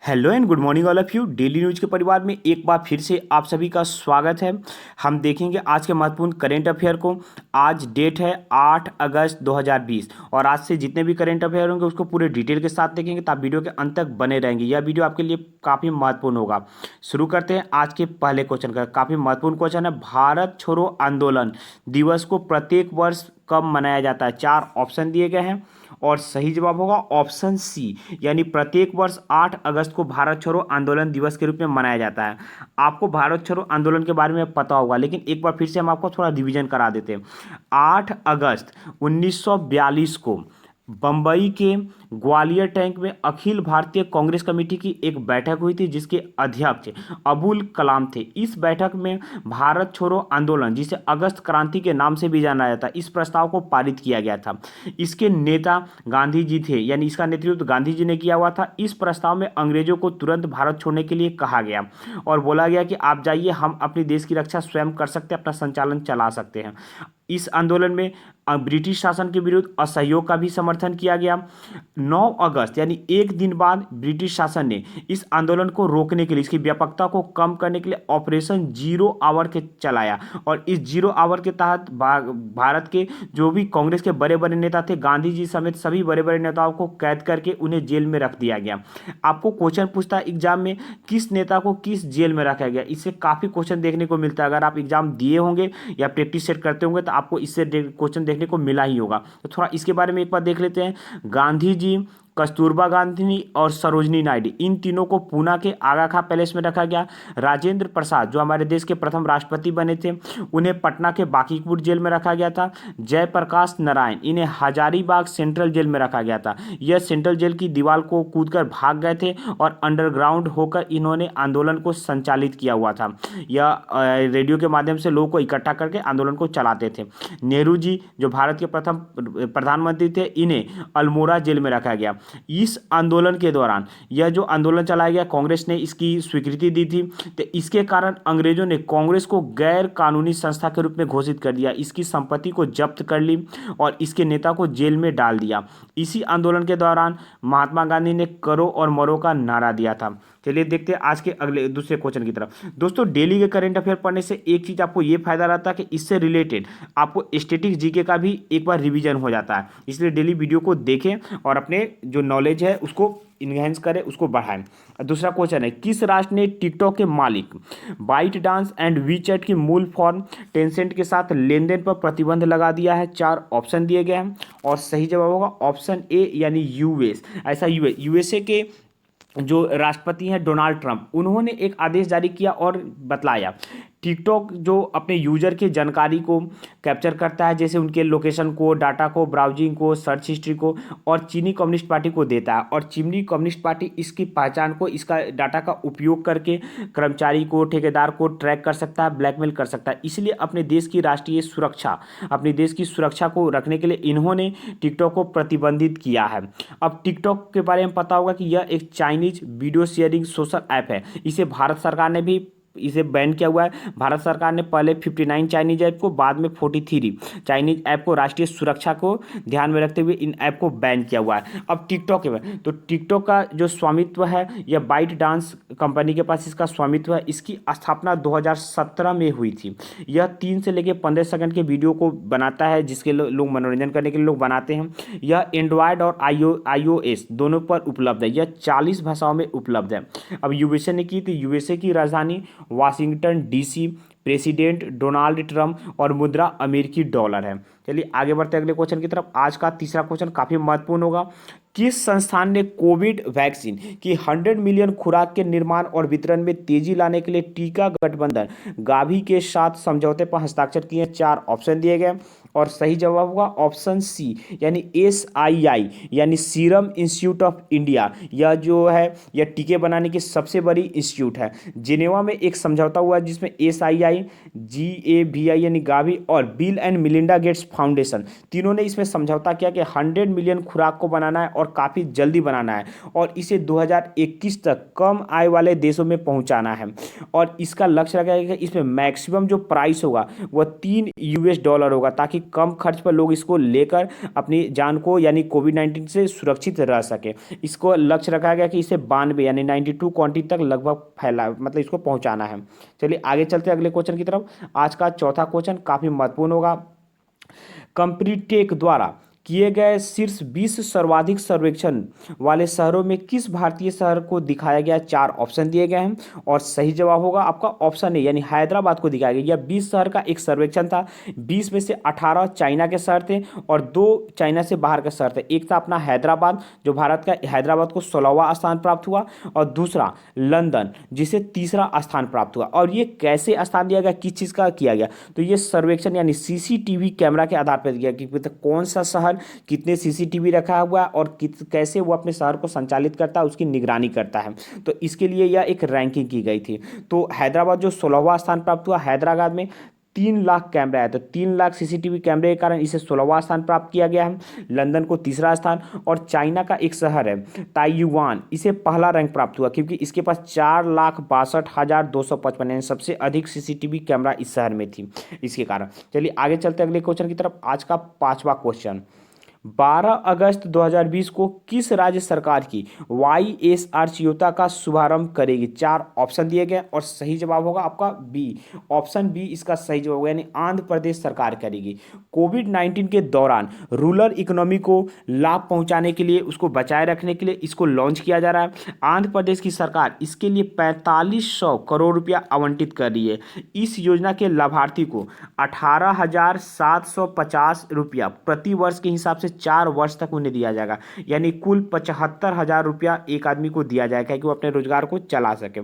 Hello and good morning all of you. Daily news के परिवार में एक बार फिर से आप सभी का स्वागत है। हम देखेंगे आज के महत्वपूर्ण करेंट अफेयर को। आज डेट है 8 अगस्त 2020 और आज से जितने भी करेंट अफेयर होंगे उसको पूरे डिटेल के साथ देखेंगे, तो आप वीडियो के अंत तक बने रहेंगे। यह वीडियो आपके लिए काफ़ी महत्वपूर्ण होगा। शुरू करते हैं आज के पहले क्वेश्चन का। काफ़ी महत्वपूर्ण क्वेश्चन है, भारत छोड़ो आंदोलन दिवस को प्रत्येक वर्ष कब मनाया जाता है। चार ऑप्शन दिए गए हैं और सही जवाब होगा ऑप्शन सी, यानी प्रत्येक वर्ष 8 अगस्त को भारत छोड़ो आंदोलन दिवस के रूप में मनाया जाता है। आपको भारत छोड़ो आंदोलन के बारे में पता होगा, लेकिन एक बार फिर से हम आपको थोड़ा रिवीजन करा देते हैं। 8 अगस्त 1942 को बंबई के ग्वालियर टैंक में अखिल भारतीय कांग्रेस कमेटी की एक बैठक हुई थी, जिसके अध्यक्ष अबुल कलाम थे। इस बैठक में भारत छोड़ो आंदोलन, जिसे अगस्त क्रांति के नाम से भी जाना जाता है, इस प्रस्ताव को पारित किया गया था। इसके नेता गांधी जी थे, यानी इसका नेतृत्व गांधी जी ने किया हुआ था। इस प्रस्ताव में अंग्रेजों को तुरंत भारत छोड़ने के लिए कहा गया और बोला गया कि आप जाइए, हम अपने देश की रक्षा स्वयं कर सकते हैं, अपना संचालन चला सकते हैं। इस आंदोलन में ब्रिटिश शासन के विरुद्ध असहयोग का भी समर्थन किया गया। 9 अगस्त यानी एक दिन बाद ब्रिटिश शासन ने इस आंदोलन को रोकने के लिए, इसकी व्यापकता को कम करने के लिए ऑपरेशन जीरो आवर के चलाया और इस जीरो आवर के तहत भारत के जो भी कांग्रेस के बड़े बड़े नेता थे, गांधी जी समेत सभी बड़े बड़े नेताओं को कैद करके उन्हें जेल में रख दिया गया। आपको क्वेश्चन पूछता है एग्जाम में, किस नेता को किस जेल में रखा गया। इससे काफी क्वेश्चन देखने को मिलता है। अगर आप एग्जाम दिए होंगे या प्रैक्टिस सेट करते होंगे तो आपको इससे क्वेश्चन देखने को मिला ही होगा। तो थोड़ा इसके बारे में एक बार देख लेते हैं। गांधी जी, कस्तूरबा गांधी और सरोजनी नायडू, इन तीनों को पूना के आगा खां पैलेस में रखा गया। राजेंद्र प्रसाद जो हमारे देश के प्रथम राष्ट्रपति बने थे, उन्हें पटना के बांकीपुर जेल में रखा गया था। जयप्रकाश नारायण, इन्हें हजारीबाग सेंट्रल जेल में रखा गया था। यह सेंट्रल जेल की दीवार को कूदकर भाग गए थे और अंडरग्राउंड होकर इन्होंने आंदोलन को संचालित किया हुआ था। यह रेडियो के माध्यम से लोगों को इकट्ठा करके आंदोलन को चलाते थे। नेहरू जी जो भारत के प्रथम प्रधानमंत्री थे, इन्हें अल्मोड़ा जेल में रखा गया। इस आंदोलन के दौरान यह जो आंदोलन चलाया गया, कांग्रेस ने इसकी स्वीकृति दी थी, तो इसके कारण अंग्रेजों ने कांग्रेस को गैर कानूनी संस्था के रूप में घोषित कर दिया, इसकी संपत्ति को जब्त कर ली और इसके नेता को जेल में डाल दिया। इसी आंदोलन के दौरान महात्मा गांधी ने करो और मरो का नारा दिया था। चलिए देखते हैं आज के अगले दूसरे क्वेश्चन की तरफ। दोस्तों, डेली के करंट अफेयर पढ़ने से एक चीज आपको यह फायदा रहता है कि इससे रिलेटेड आपको स्टैटिक्स जीके का भी एक बार रिवीजन हो जाता है। इसलिए डेली वीडियो को देखें और अपने जो नॉलेज है उसको इनहेंस करें, उसको बढ़ाएं। दूसरा क्वेश्चन है, किस राष्ट्र ने टिकटॉक के मालिक बाइट डांस एंड वीचैट की मूल फॉर्म टेंसेंट के साथ लेन देन पर प्रतिबंध लगा दिया है। चार ऑप्शन दिए गए हैं और सही जवाब होगा ऑप्शन ए, यानी यूएस। ऐसा यूएसए के जो राष्ट्रपति हैं डोनाल्ड ट्रंप, उन्होंने एक आदेश जारी किया और बतलाया टिकटॉक जो अपने यूजर की जानकारी को कैप्चर करता है, जैसे उनके लोकेशन को, डाटा को, ब्राउजिंग को, सर्च हिस्ट्री को, और चीनी कम्युनिस्ट पार्टी को देता है। और चीनी कम्युनिस्ट पार्टी इसकी पहचान को, इसका डाटा का उपयोग करके कर्मचारी को, ठेकेदार को ट्रैक कर सकता है, ब्लैकमेल कर सकता है। इसलिए अपने देश की राष्ट्रीय सुरक्षा, अपने देश की सुरक्षा को रखने के लिए इन्होंने टिकटॉक को प्रतिबंधित किया है। अब टिकटॉक के बारे में पता होगा कि यह एक Chinese video sharing social app है। इसे भारत सरकार ने भी इसे बैन किया हुआ है। भारत सरकार ने पहले 59 चाइनीज ऐप को, बाद में 43 चाइनीज ऐप को राष्ट्रीय सुरक्षा को ध्यान में रखते हुए इन ऐप को बैन किया हुआ है। अब टिकटॉक है, तो टिकटॉक का जो स्वामित्व है यह बाइट डांस कंपनी के पास इसका स्वामित्व है। इसकी स्थापना 2017 में हुई थी। यह 3 से लेकर 15 सेकंड के वीडियो को बनाता है, जिसके लोग मनोरंजन करने के लिए लोग बनाते हैं। यह एंड्रॉयड और iOS दोनों पर उपलब्ध है। यह 40 भाषाओं में उपलब्ध है। अब यूएसए ने की, तो यूएसए की राजधानी Washington DC, president Donald Trump और मुद्रा अमेरिकी डॉलर है। चलिए आगे बढ़ते हैं अगले क्वेश्चन की तरफ। आज का तीसरा क्वेश्चन काफी महत्वपूर्ण होगा। किस संस्थान ने कोविड वैक्सीन की 100 मिलियन खुराक के निर्माण और वितरण में तेजी लाने के लिए टीका गठबंधन गावी के साथ समझौते पर हस्ताक्षर किए? चार ऑप्शन दिए गए और सही जवाब होगा ऑप्शन सी, यानी SII, यानी सीरम इंस्टीट्यूट ऑफ इंडिया। यह जो है यह टीके बनाने की सबसे बड़ी इंस्टीट्यूट है। जिनेवा में एक समझौता हुआ जिसमें SII, GAVI यानी गावी और bill and Melinda Gates foundation, तीनों ने इसमें समझौता किया कि 100 मिलियन खुराक को बनाना है और काफ़ी जल्दी बनाना है और इसे 2021 तक कम आय वाले देशों में पहुंचाना है। और इसका लक्ष्य रखा गया कि इसमें मैक्सिमम जो प्राइस होगा वह $3 होगा, ताकि कम खर्च पर लोग इसको लेकर अपनी जान को यानी कोविड-19 से सुरक्षित रह सके। इसको लक्ष्य रखा गया कि इसे 92 यानी 92 कंट्री तक लगभग फैला मतलब इसको पहुंचाना है। चलिए आगे चलते हैं अगले क्वेश्चन की तरफ। आज का चौथा क्वेश्चन काफ़ी महत्वपूर्ण होगा। कंप्यूटेक द्वारा किए गए शीर्ष 20 सर्वाधिक सर्वेक्षण वाले शहरों में किस भारतीय शहर को दिखाया गया? 4 ऑप्शन दिए गए हैं और सही जवाब होगा आपका ऑप्शन ए यानी हैदराबाद को दिखाया गया। यह 20 शहर का एक सर्वेक्षण था। 20 में से 18 चाइना के शहर थे और 2 चाइना से बाहर के शहर थे। एक था अपना हैदराबाद, जो भारत का हैदराबाद को 16वां स्थान प्राप्त हुआ, और दूसरा लंदन, जिसे तीसरा स्थान प्राप्त हुआ। और ये कैसे स्थान दिया गया, किस चीज़ का किया गया? तो ये सर्वेक्षण यानी सीसीटीवी कैमरा के आधार पर दिया कि कौन सा शहर कितने सीसीटीवी रखा हुआ है और कैसे वो अपने शहर को संचालित करता है, उसकी निगरानी करता है। तो इसके लिए यह एक रैंकिंग की गई थी। तो हैदराबाद जो 16वां स्थान प्राप्त हुआ, हैदराबाद में 3 लाख कैमरा है, तो 3 लाख सीसीटीवी कैमरे के कारण इसे 16वां स्थान प्राप्त किया गया है। लंदन को तीसरा स्थान, और चाइना का एक शहर है ताइवान, इसे पहला रैंक प्राप्त हुआ क्योंकि इसके पास 4,62,255 यानी सबसे अधिक सीसीटीवी कैमरा इस शहर में थी इसके कारण। चलिए आगे चलते अगले क्वेश्चन की तरफ। आज का 5वां क्वेश्चन, 12 अगस्त 2020 को किस राज्य सरकार की YSR चियोता का शुभारंभ करेगी? 4 ऑप्शन दिए गए और सही जवाब होगा आपका बी, ऑप्शन बी इसका सही जवाब होगा, यानी आंध्र प्रदेश सरकार करेगी। कोविड-19 के दौरान रूरल इकोनॉमी को लाभ पहुंचाने के लिए, उसको बचाए रखने के लिए इसको लॉन्च किया जा रहा है। आंध्र प्रदेश की सरकार इसके लिए 4500 करोड़ रुपया आवंटित कर रही है। इस योजना के लाभार्थी को 18,750 रुपया प्रति वर्ष के हिसाब से 4 वर्ष तक उन्हें दिया जाएगा, यानी कुल 75,000 रुपया एक आदमी को दिया जाएगा कि वो अपने रोजगार को चला सके।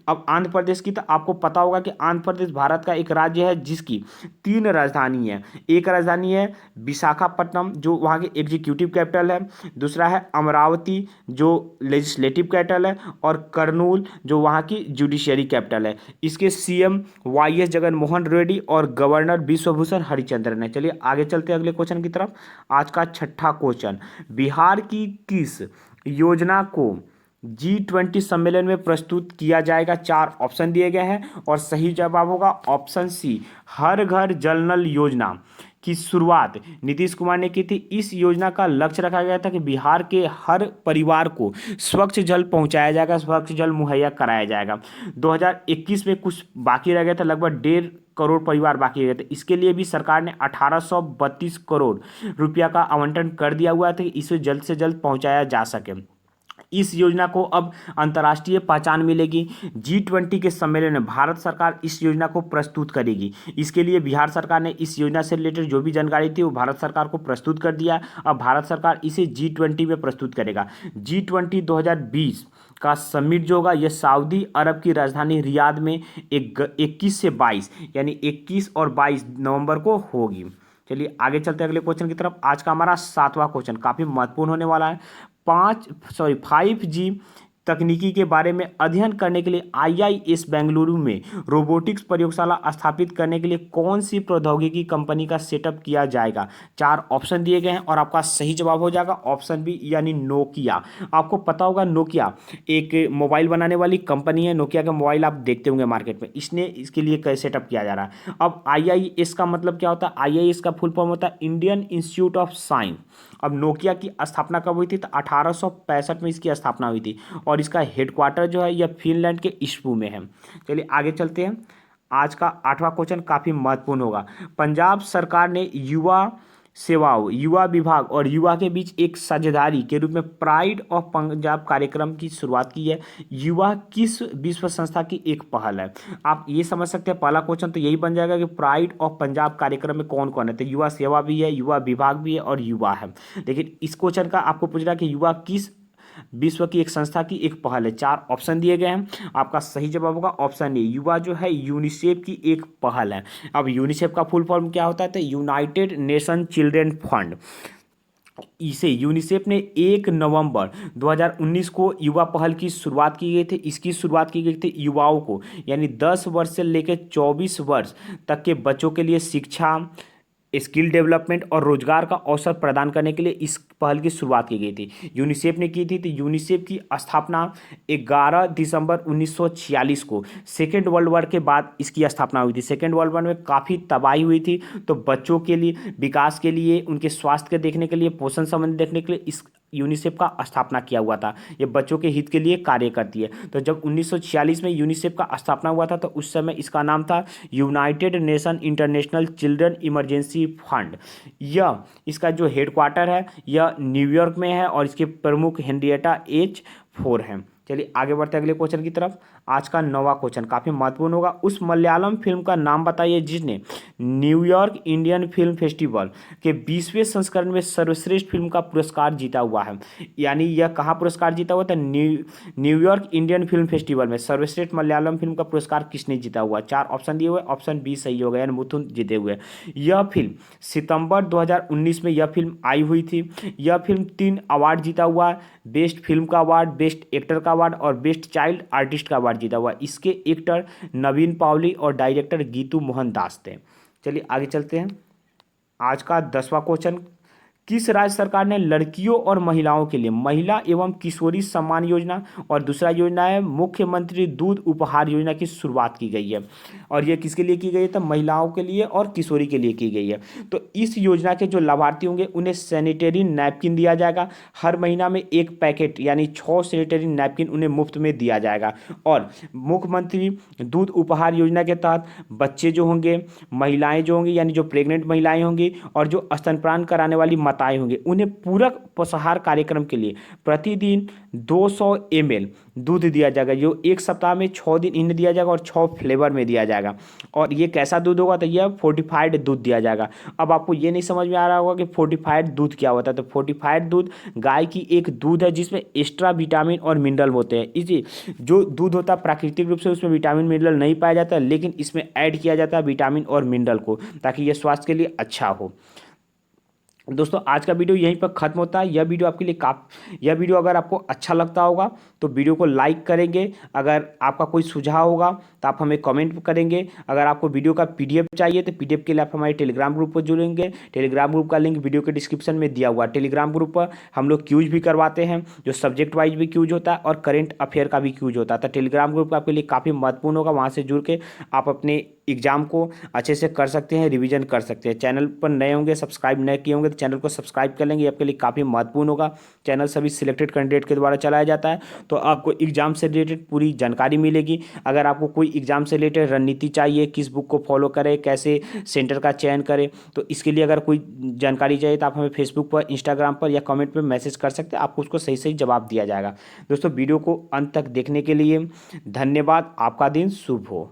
अब आंध्र प्रदेश की, तो आपको पता होगा कि आंध्र प्रदेश भारत का एक राज्य है जिसकी 3 राजधानी है। एक राजधानी है विशाखापट्टनम, जो वहाँ की एग्जीक्यूटिव कैपिटल है, दूसरा है अमरावती जो लेजिस्लेटिव कैपिटल है, और कर्नूल जो वहाँ की जुडिशियरी कैपिटल है। इसके सीएम YS जगनमोहन रेड्डी और गवर्नर विश्वभूषण हरिचंद्रन है। चलिए आगे चलते हैं अगले क्वेश्चन की तरफ। आज का 6ठा क्वेश्चन, बिहार की किस योजना को G20 सम्मेलन में प्रस्तुत किया जाएगा? 4 ऑप्शन दिए गए हैं और सही जवाब होगा ऑप्शन सी, हर घर जल नल योजना की शुरुआत नीतीश कुमार ने की थी। इस योजना का लक्ष्य रखा गया था कि बिहार के हर परिवार को स्वच्छ जल पहुंचाया जाएगा, स्वच्छ जल मुहैया कराया जाएगा। 2021 में कुछ बाकी रह गया था, लगभग 1.5 करोड़ परिवार बाकी रह गए थे। इसके लिए भी सरकार ने 1832 करोड़ रुपया का आवंटन कर दिया हुआ था कि इसे जल्द से जल्द पहुंचाया जा सके। इस योजना को अब अंतर्राष्ट्रीय पहचान मिलेगी। G20 के सम्मेलन में भारत सरकार इस योजना को प्रस्तुत करेगी। इसके लिए बिहार सरकार ने इस योजना से रिलेटेड जो भी जानकारी थी वो भारत सरकार को प्रस्तुत कर दिया। अब भारत सरकार इसे G20 में प्रस्तुत करेगा। G20 2020 का समिट जो होगा यह सऊदी अरब की राजधानी रियाद में 21 से 22 यानी 21 और 22 नवंबर को होगी। चलिए आगे चलते हैं अगले क्वेश्चन की तरफ। आज का हमारा 7वां क्वेश्चन काफ़ी महत्वपूर्ण होने वाला है। 5G तकनीकी के बारे में अध्ययन करने के लिए IIS बेंगलुरु में रोबोटिक्स प्रयोगशाला स्थापित करने के लिए कौन सी प्रौद्योगिकी कंपनी का सेटअप किया जाएगा? 4 ऑप्शन दिए गए हैं और आपका सही जवाब हो जाएगा ऑप्शन बी यानी नोकिया। आपको पता होगा नोकिया एक मोबाइल बनाने वाली कंपनी है। नोकिया का मोबाइल आप देखते होंगे मार्केट में, इसने इसके लिए कैसे सेटअप किया जा रहा है। अब IIS का मतलब क्या होता है? IIS का फुल फॉर्म होता है इंडियन इंस्टीट्यूट ऑफ साइंस। अब नोकिया की स्थापना कब हुई थी? तो 1865 में इसकी स्थापना हुई थी और इसका हेडक्वार्टर जो है यह फिनलैंड के इस्पू में है। चलिए आगे चलते हैं। आज का 8वां क्वेश्चन काफ़ी महत्वपूर्ण होगा। पंजाब सरकार ने युवा सेवाओं, युवा विभाग और युवा के बीच एक साझेदारी के रूप में प्राइड ऑफ पंजाब कार्यक्रम की शुरुआत की है। युवा किस विश्व संस्था की एक पहल है? आप ये समझ सकते हैं, पहला क्वेश्चन तो यही बन जाएगा कि प्राइड ऑफ पंजाब कार्यक्रम में कौन कौन है। तो युवा सेवा भी है, युवा विभाग भी है और युवा है। लेकिन इस क्वेश्चन का आपको पूछ रहा है कि युवा किस विश्व की एक संस्था की एक पहल है। 4 ऑप्शन दिए गए हैं, आपका सही जवाब होगा ऑप्शन ए। युवा जो है यूनिसेफ की एक पहल है। अब यूनिसेफ का फुल फॉर्म क्या होता है? तो यूनाइटेड नेशन चिल्ड्रेन फंड। इसे यूनिसेफ ने 1 नवंबर 2019 को युवा पहल की शुरुआत की गई थी। इसकी शुरुआत की गई थी युवाओं को यानी 10 वर्ष से लेकर 24 वर्ष तक के बच्चों के लिए शिक्षा, स्किल डेवलपमेंट और रोजगार का अवसर प्रदान करने के लिए इस पहल की शुरुआत की गई थी। यूनिसेफ ने की थी। तो यूनिसेफ की स्थापना 11 दिसंबर 1946 को सेकेंड वर्ल्ड वॉर के बाद इसकी स्थापना हुई थी। सेकेंड वर्ल्ड वॉर में काफ़ी तबाही हुई थी, तो बच्चों के लिए, विकास के लिए, उनके स्वास्थ्य के देखने के लिए, पोषण संबंधी देखने के लिए इस यूनिसेफ का स्थापना किया हुआ था। ये बच्चों के हित के लिए कार्य करती है। तो जब 1946 में यूनिसेफ का स्थापना हुआ था तो उस समय इसका नाम था United nation international children emergency fund. यह इसका जो हेडक्वार्टर है यह न्यूयॉर्क में है और इसके प्रमुख हेनरिएटा एच फोर हैं। चलिए आगे बढ़ते हैं अगले क्वेश्चन की तरफ। आज का 9वां क्वेश्चन काफ़ी महत्वपूर्ण होगा। उस मलयालम फिल्म का नाम बताइए जिसने न्यूयॉर्क इंडियन फिल्म फेस्टिवल के 20वें संस्करण में सर्वश्रेष्ठ फिल्म का पुरस्कार जीता हुआ है। यानी यह कहाँ पुरस्कार जीता हुआ था? न्यूयॉर्क इंडियन फिल्म फेस्टिवल में सर्वश्रेष्ठ मलयालम फिल्म का पुरस्कार किसने जीता हुआ? 4 ऑप्शन दिए हुए, ऑप्शन बी सही होगा, यानी मुथुन जीते हुए। यह फिल्म सितंबर 2019 में यह फिल्म आई हुई थी। यह फिल्म 3 अवार्ड जीता हुआ, बेस्ट फिल्म का अवार्ड, बेस्ट एक्टर का अवार्ड और बेस्ट चाइल्ड आर्टिस्ट का अवार्ड जीता हुआ। इसके एक्टर नवीन पावली और डायरेक्टर गीतू मोहन दास थे। चलिए आगे चलते हैं। आज का 10वां क्वेश्चन, किस राज्य सरकार ने लड़कियों और महिलाओं के लिए महिला एवं किशोरी सम्मान योजना और दूसरा योजना है मुख्यमंत्री दूध उपहार योजना की शुरुआत की गई है? और यह किसके लिए की गई है? तो महिलाओं के लिए और किशोरी के लिए की गई है। तो इस योजना के जो लाभार्थी होंगे उन्हें सैनिटरी नैपकिन दिया जाएगा। हर महीना में 1 पैकेट यानी 6 सैनिटरी नैपकिन उन्हें मुफ्त में दिया जाएगा। और मुख्यमंत्री दूध उपहार योजना के तहत बच्चे जो होंगे, महिलाएं जो होंगी यानी जो प्रेग्नेंट महिलाएं होंगी और जो स्तनपान कराने वाली माताएं होंगे उन्हें पूरक पोषाहार कार्यक्रम के लिए प्रतिदिन 200 ml दूध दिया जाएगा, जो एक सप्ताह में 6 दिन इन्हें दिया जाएगा और 6 फ्लेवर में दिया जाएगा। और ये कैसा दूध होगा? तो यह फोर्टिफाइड दूध दिया जाएगा। अब आपको ये नहीं समझ में आ रहा होगा कि फोर्टिफाइड दूध क्या होता है। तो फोर्टिफाइड दूध गाय की एक दूध है जिसमें एक्स्ट्रा विटामिन और मिनरल होते हैं। इसी जो दूध होता है प्राकृतिक रूप से उसमें विटामिन मिनरल नहीं पाया जाता है, लेकिन इसमें ऐड किया जाता है विटामिन और मिनरल को, ताकि यह स्वास्थ्य के लिए अच्छा हो। दोस्तों आज का वीडियो यहीं पर खत्म होता है। यह वीडियो अगर आपको अच्छा लगता होगा तो वीडियो को लाइक करेंगे। अगर आपका कोई सुझाव होगा तो आप हमें कमेंट करेंगे। अगर आपको वीडियो का पीडीएफ चाहिए तो पीडीएफ के लिए आप हमारे टेलीग्राम ग्रुप पर जुड़ेंगे। टेलीग्राम ग्रुप का लिंक वीडियो के डिस्क्रिप्शन में दिया हुआ है। टेलीग्राम ग्रुप पर हम लोग क्यूज भी करवाते हैं, जो सब्जेक्ट वाइज भी क्यूज होता है और करेंट अफेयर का भी क्यूज होता है। तो टेलीग्राम ग्रुप आपके लिए काफ़ी महत्वपूर्ण होगा। वहाँ से जुड़ के आप अपने एग्जाम को अच्छे से कर सकते हैं, रिवीजन कर सकते हैं। चैनल पर नए होंगे, सब्सक्राइब नए किए होंगे तो चैनल को सब्सक्राइब कर लेंगे, आपके लिए काफ़ी महत्वपूर्ण होगा। चैनल सभी सिलेक्टेड कैंडिडेट के द्वारा चलाया जाता है, तो आपको एग्जाम से रिलेटेड पूरी जानकारी मिलेगी। अगर आपको कोई एग्जाम से रिलेटेड रणनीति चाहिए, किस बुक को फॉलो करें, कैसे सेंटर का चयन करें, तो इसके लिए अगर कोई जानकारी चाहिए तो आप हमें फेसबुक पर, इंस्टाग्राम पर या कमेंट पर मैसेज कर सकते हैं। आपको उसको सही सही जवाब दिया जाएगा। दोस्तों वीडियो को अंत तक देखने के लिए धन्यवाद। आपका दिन शुभ हो।